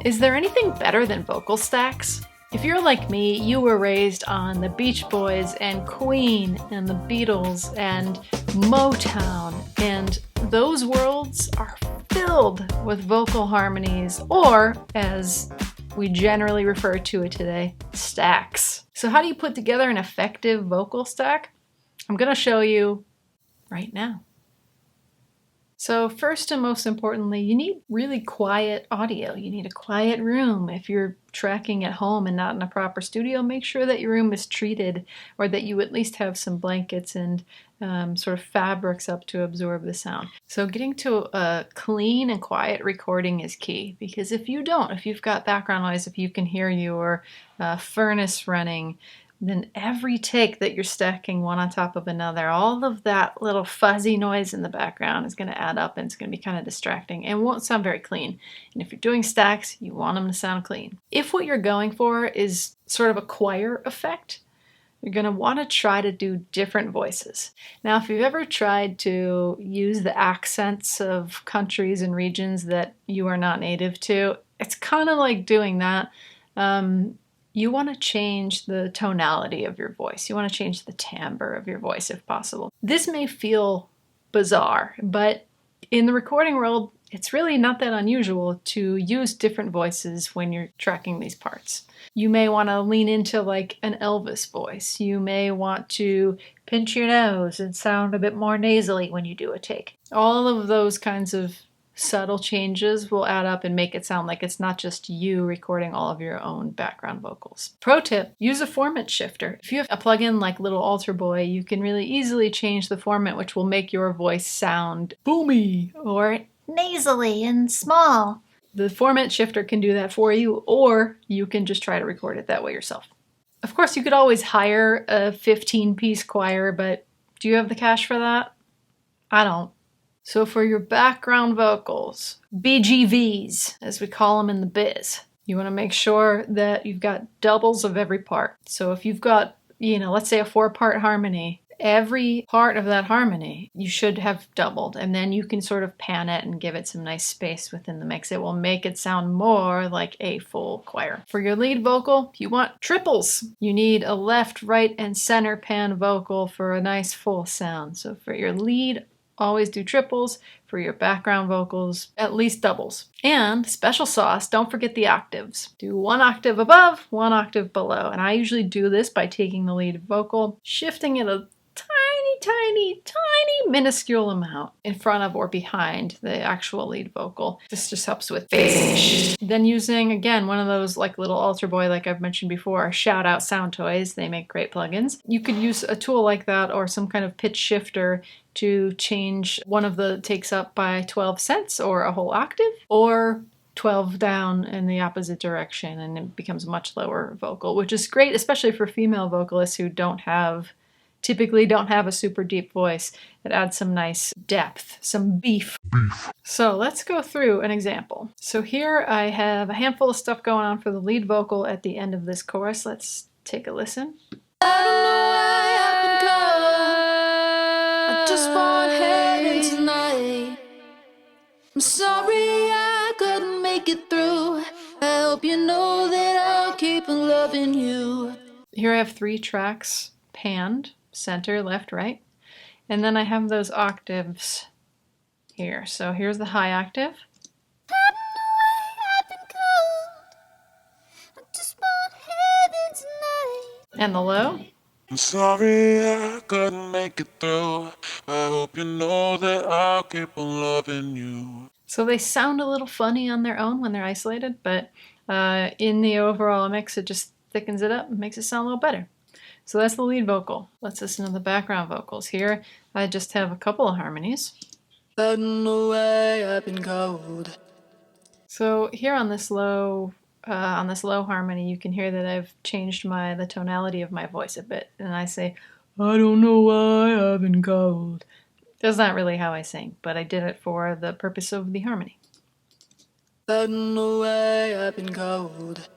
Is there anything better than vocal stacks? If you're like me, you were raised on the Beach Boys and Queen and the Beatles and Motown, and those worlds are filled with vocal harmonies, or as we generally refer to it today, stacks. So how do you put together an effective vocal stack? I'm going to show you right now. So first and most importantly, you need really quiet audio. You need a quiet room. If you're tracking at home and not in a proper studio, make sure that your room is treated, or that you at least have some blankets and sort of fabrics up to absorb the sound. So getting to a clean and quiet recording is key, because if you've got background noise, if you can hear your furnace running, then every take that you're stacking one on top of another, all of that little fuzzy noise in the background is going to add up, and it's going to be kind of distracting and won't sound very clean. And if you're doing stacks, you want them to sound clean. If what you're going for is sort of a choir effect, you're going to want to try to do different voices. Now, if you've ever tried to use the accents of countries and regions that you are not native to, it's kind of like doing that. You want to change the tonality of your voice. You want to change the timbre of your voice if possible. This may feel bizarre, but in the recording world, it's really not that unusual to use different voices when you're tracking these parts. You may want to lean into like an Elvis voice. You may want to pinch your nose and sound a bit more nasally when you do a take. All of those kinds of subtle changes will add up and make it sound like it's not just you recording all of your own background vocals. Pro tip, use a format shifter. If you have a plugin like Little Altar Boy, you can really easily change the format, which will make your voice sound boomy or nasally and small. The format shifter can do that for you, or you can just try to record it that way yourself. Of course, you could always hire a 15-piece choir, but do you have the cash for that? I don't. So for your background vocals, BGVs, as we call them in the biz, you want to make sure that you've got doubles of every part. So if you've got, let's say a 4-part harmony, every part of that harmony you should have doubled, and then you can sort of pan it and give it some nice space within the mix. It will make it sound more like a full choir. For your lead vocal, you want triples. You need a left, right, and center pan vocal for a nice full sound. So for your lead, always do triples. For your background vocals, at least doubles. And special sauce, don't forget the octaves. Do 1 octave above, 1 octave below. And I usually do this by taking the lead vocal, shifting it a tiny, minuscule amount in front of or behind the actual lead vocal. This just helps with phasing. Then using, again, one of those like Little Altar Boy, like I've mentioned before, shout out Sound Toys. They make great plugins. You could use a tool like that or some kind of pitch shifter to change one of the takes up by 12 cents or a whole octave, or 12 down in the opposite direction, and it becomes a much lower vocal, which is great, especially for female vocalists who typically don't have a super deep voice. It adds some nice depth, some beef. So let's go through an example. So here I have a handful of stuff going on for the lead vocal at the end of this chorus. Let's take a listen. I don't know why I've been cold. I just want heaven tonight. I'm sorry I couldn't make it through. I hope you know that I'll keep on loving you. Here I have 3 tracks panned. Center, left, right. And then I have those octaves here. So here's the high octave. I don't know why I've been cold. I just want heaven tonight. And the low. I'm sorry I couldn't make it through. I hope you know that I'll keep on loving you. So they sound a little funny on their own when they're isolated, but in the overall mix, it just thickens it up and makes it sound a little better. So that's the lead vocal. Let's listen to the background vocals. Here, I just have a couple of harmonies. I don't know why I've been cold. So here on this low harmony, you can hear that I've changed the tonality of my voice a bit, and I say, I don't know why I've been cold. That's not really how I sing, but I did it for the purpose of the harmony. I don't know why I've been cold.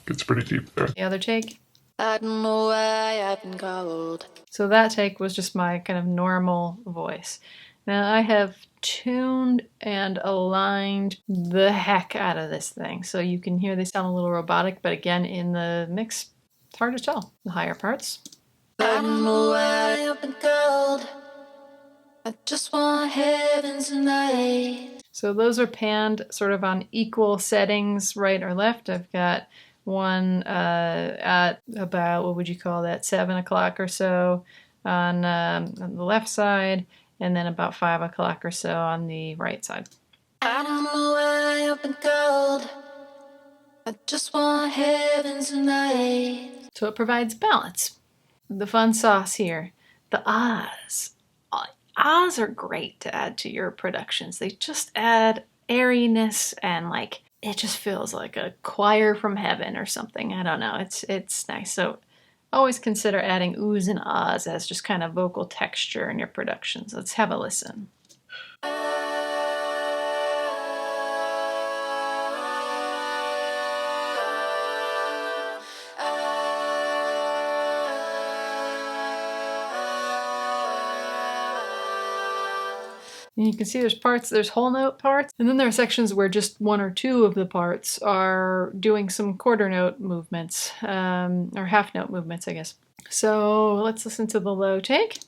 It's pretty deep there. The other take. I don't know why I've been cold. So that take was just my kind of normal voice. Now I have tuned and aligned the heck out of this thing. So you can hear they sound a little robotic, but again, in the mix, it's hard to tell. The higher parts. I don't know why I've been cold. I just want heaven tonight. So those are panned sort of on equal settings, right or left. I've got one at about, what would you call that, 7 o'clock or so on the left side, and then about 5 o'clock or so on the right side. I don't know why I've been cold. I just want heaven tonight. So it provides balance. The fun sauce here, the ahs. Ahs are great to add to your productions. They just add airiness and like it just feels like a choir from heaven or something. I don't know. It's nice. So always consider adding oohs and ahs as just kind of vocal texture in your productions. Let's have a listen. And you can see there's whole note parts, and then there are sections where just one or two of the parts are doing some quarter note movements, or half note movements, I guess. So let's listen to the low take.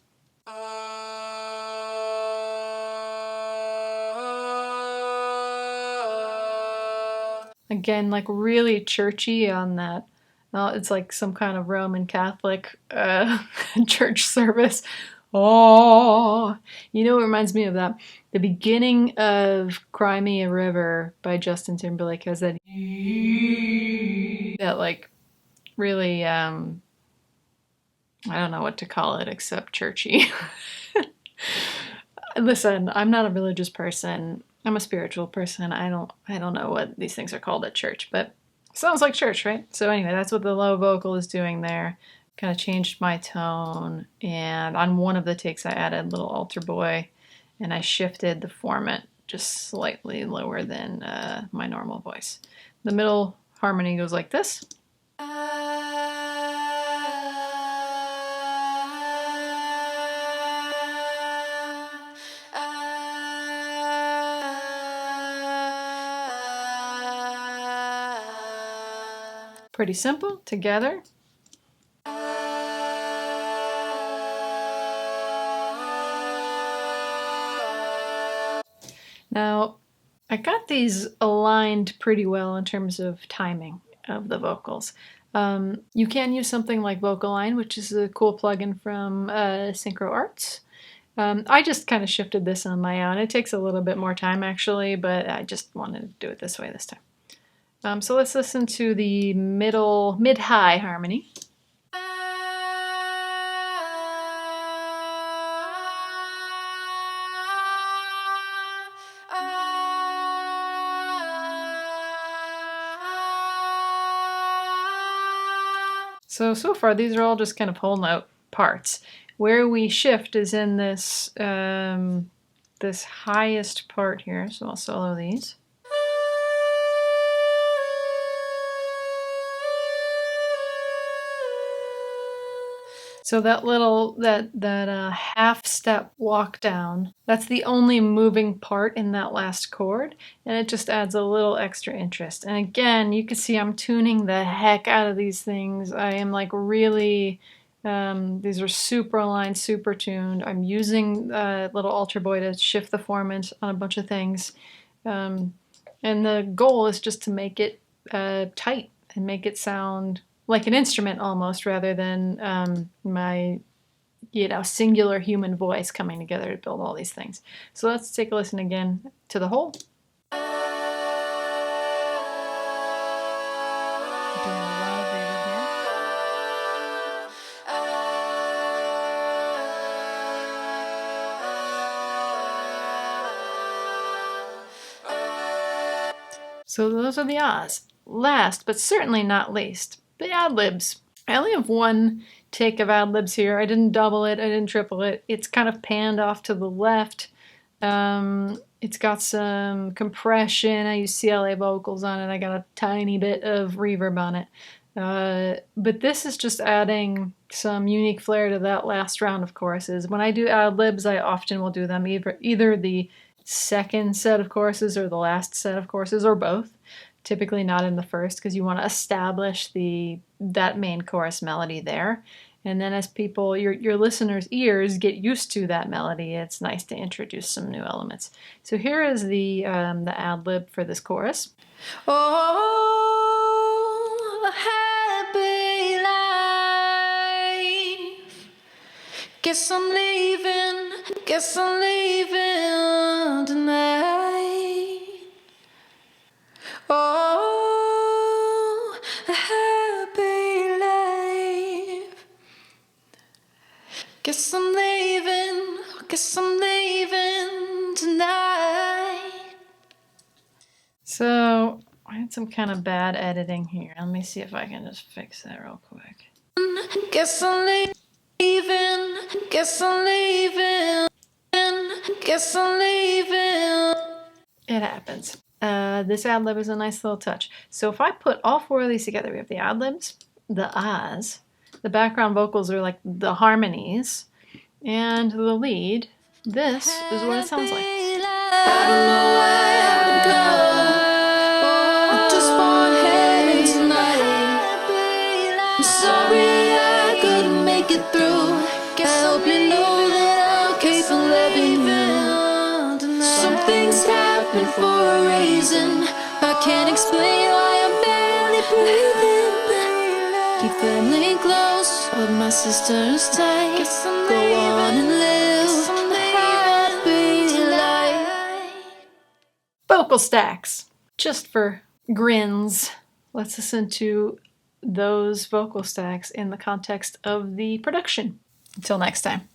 Again, like really churchy on that. It's like some kind of Roman Catholic church service. Oh, you know what reminds me of that? The beginning of Cry Me a River by Justin Timberlake has that like really I don't know what to call it except churchy. Listen, I'm not a religious person. I'm a spiritual person. I don't know what these things are called at church, but sounds like church, right? So anyway, that's what the low vocal is doing there. Kind of changed my tone, and on one of the takes I added Little Altar Boy, and I shifted the format just slightly lower than my normal voice. The middle harmony goes like this. Pretty simple, together. Now, I got these aligned pretty well in terms of timing of the vocals. You can use something like VocalLine, which is a cool plugin from Synchro Arts. I just kind of shifted this on my own. It takes a little bit more time actually, but I just wanted to do it this way this time. So let's listen to the mid-high harmony. So far, these are all just kind of whole note parts. Where we shift is in this, this highest part here, so I'll solo these. So that little, that half step walk down, that's the only moving part in that last chord, and it just adds a little extra interest. And again, you can see I'm tuning the heck out of these things. I am like really, these are super aligned, super tuned. I'm using Little Altar Boy to shift the formant on a bunch of things. And the goal is just to make it tight and make it sound like an instrument almost, rather than my, singular human voice coming together to build all these things. So let's take a listen again to the whole. So those are the ahs. Last, but certainly not least, the ad-libs. I only have one take of ad-libs here. I didn't double it, I didn't triple it. It's kind of panned off to the left. It's got some compression. I use CLA vocals on it. I got a tiny bit of reverb on it. But this is just adding some unique flair to that last round of choruses. When I do ad-libs, I often will do them either the second set of choruses or the last set of choruses, or both. Typically not in the first, because you want to establish that main chorus melody there. And then as people, your listeners' ears get used to that melody, it's nice to introduce some new elements. So here is the ad-lib for this chorus. Oh, happy life. Guess I'm leaving tonight. Oh, a happy life. Guess I'm leaving tonight. So I had some kind of bad editing here. Let me see if I can just fix that real quick. Guess I'm leaving. It happens. This ad-lib is a nice little touch. So if I put all four of these together, we have the ad-libs, the ahs, the background vocals are like the harmonies, and the lead. This is what it sounds like. I don't know why I would go. I just want heaven tonight. I'm sorry I couldn't make it through. I hope you know that I'm capable of loving you. Some things happen for a reason. I can't explain why I'm barely breathing. Keep family close, hold my sisters tight. Go on and live a happy life. Vocal stacks. Just for grins, let's listen to those vocal stacks in the context of the production. Until next time.